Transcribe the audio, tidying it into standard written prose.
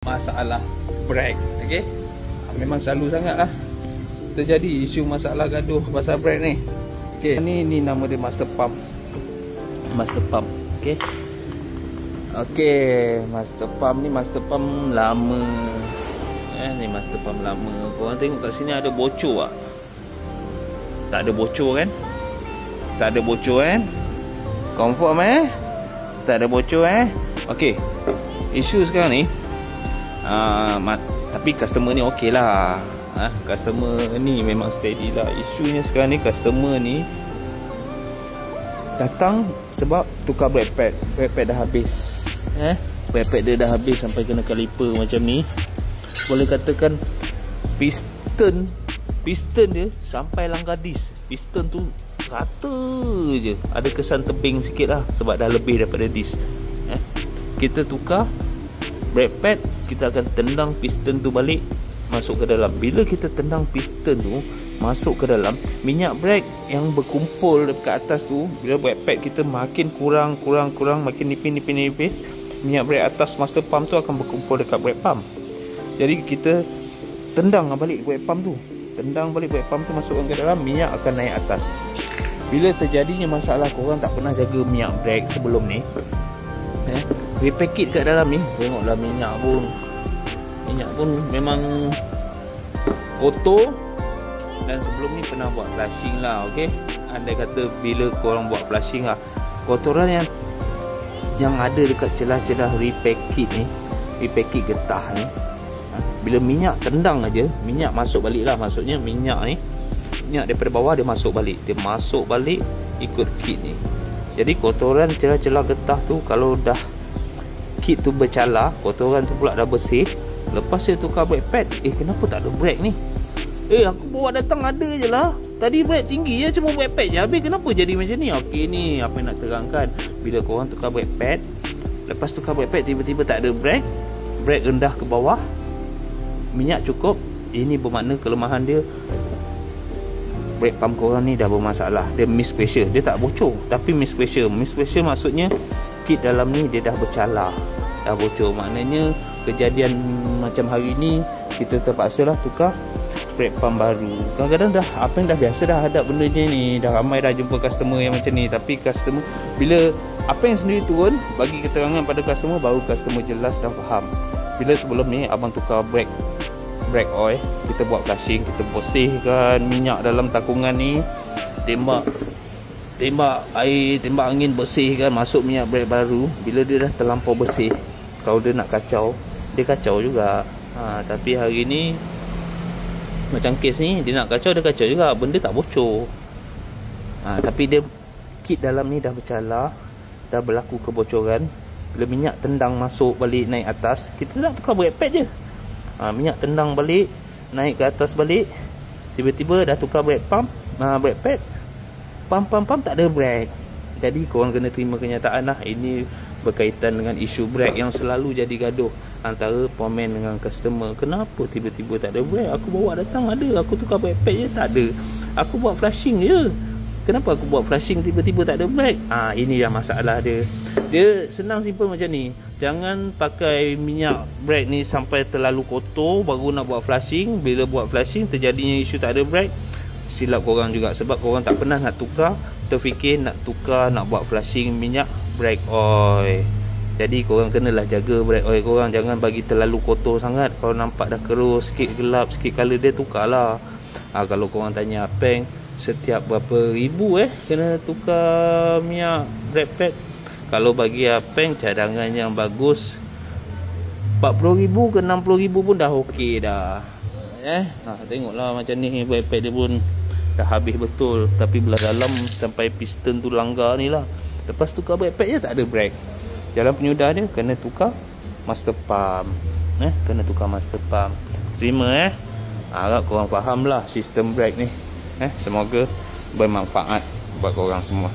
masalah brake. Okey, memang selalu sangat lah terjadi isu masalah gaduh pasal brake ni. Okey, ni nama dia master pump. Master pump. Okey. Okey, master pump ni master pump lama. Ni master pump lama. Korang tengok kat sini ada bocor tak? Tak ada bocor kan? Tak ada bocor kan? Confirm tak ada bocor Okey. Isu sekarang ni tapi customer ni okey lah. Customer ni memang steady lah. Isunya sekarang ni customer ni datang sebab tukar brake pad. Brake pad dah habis. Brake pad dia dah habis sampai kena kaliper macam ni. Boleh katakan piston dia sampai langgar disk. Piston tu rata je. Ada kesan tebing sikit lah sebab dah lebih daripada disk. Kita tukar brake pad, kita akan tendang piston tu balik masuk ke dalam. Bila kita tendang piston tu masuk ke dalam, minyak brake yang berkumpul dekat atas tu, bila brake pad kita makin kurang, makin nipis, minyak brake atas master pump tu akan berkumpul dekat brake pump. Jadi kita tendang balik brake pump tu, tendang balik brake pump tu masukkan ke dalam, minyak akan naik atas. Bila terjadinya masalah, korang tak pernah jaga minyak brake sebelum ni, repack kit kat dalam ni, tengoklah minyak pun memang kotor. Dan sebelum ni pernah buat flushing lah. Okey, andai kata bila korang buat flushing lah, kotoran yang ada dekat celah-celah repack kit ni, repack kit getah ni, bila minyak tendang aja, minyak masuk balik lah. Maksudnya minyak daripada bawah dia masuk balik ikut kit ni. Jadi kotoran celah-celah getah tu, kalau dah kit tu bercala, kotoran tu pula dah bersih, lepas saya tukar brake pad, kenapa tak ada brake ni? Aku bawa datang ada je lah. Tadi brake tinggi je, cuma brake pad je habis, kenapa jadi macam ni? Okey, ni apa yang nak terangkan. Bila korang tukar brake pad, lepas tukar brake pad tiba-tiba tak ada brake rendah ke bawah, minyak cukup, ini bermakna kelemahan dia, brake pump korang ni dah bermasalah. Dia miss pressure, dia tak bocor tapi miss pressure. Miss pressure maksudnya kit dalam ni dia dah bercala, dah bocor. Maknanya kejadian macam hari ni, kita terpaksa lah tukar brake pump baru. Kadang-kadang dah apa yang dah biasa dah hadap benda ni, dah ramai dah jumpa customer yang macam ni. Tapi customer bila apa yang sendiri turun bagi keterangan pada customer, baru customer jelas dah faham. Bila sebelum ni abang tukar brake oil, kita buat flushing, kita bersihkan minyak dalam takungan ni, tembak air, tembak angin, bersihkan, masuk minyak brake baru. Bila dia dah terlampau bersih, kalau dia nak kacau, dia kacau juga. Tapi hari ni macam kes ni, dia nak kacau, dia kacau juga, benda tak bocor. Tapi dia kit dalam ni dah bercala, dah berlaku kebocoran. Bila minyak tendang masuk balik naik atas, kita nak tukar brake pad je. Minyak tendang balik, naik ke atas balik, tiba-tiba dah tukar brake pump, brake pad, pump tak ada brake. Jadi korang kena terima kenyataan lah. Ini berkaitan dengan isu brake yang selalu jadi gaduh antara pomen dengan customer. Kenapa tiba-tiba tak ada brake? Aku bawa datang ada, aku tukar brake pad je tak ada, aku buat flushing je, kenapa aku buat flushing tiba-tiba tak ada brake? Ini yang masalah dia. Dia senang simple macam ni. Jangan pakai minyak brake ni sampai terlalu kotor baru nak buat flushing. Bila buat flushing terjadinya isu tak ada brake, silap korang juga. Sebab korang tak pernah nak tukar, terfikir nak tukar, nak buat flushing minyak brake oil. Jadi korang kenalah jaga brake oil korang, jangan bagi terlalu kotor sangat. Kalau nampak dah kerus sikit, gelap sikit color dia, tukarlah. Kalau korang tanya Apeng, setiap berapa ribu kena tukar minyak brake pad? Kalau bagi Apeng, cadangan yang bagus 40,000 ke 60,000 pun dah okey dah. Tengoklah macam ni, brake pad dia pun dah habis betul, tapi belah dalam sampai piston tu langgar ni lah. Lepas tukar brake pad je tak ada brake. Jalan penyudah dia kena tukar master pump. Kena tukar master pump. Terima harap korang faham lah sistem brake ni. Semoga bermanfaat buat korang semua.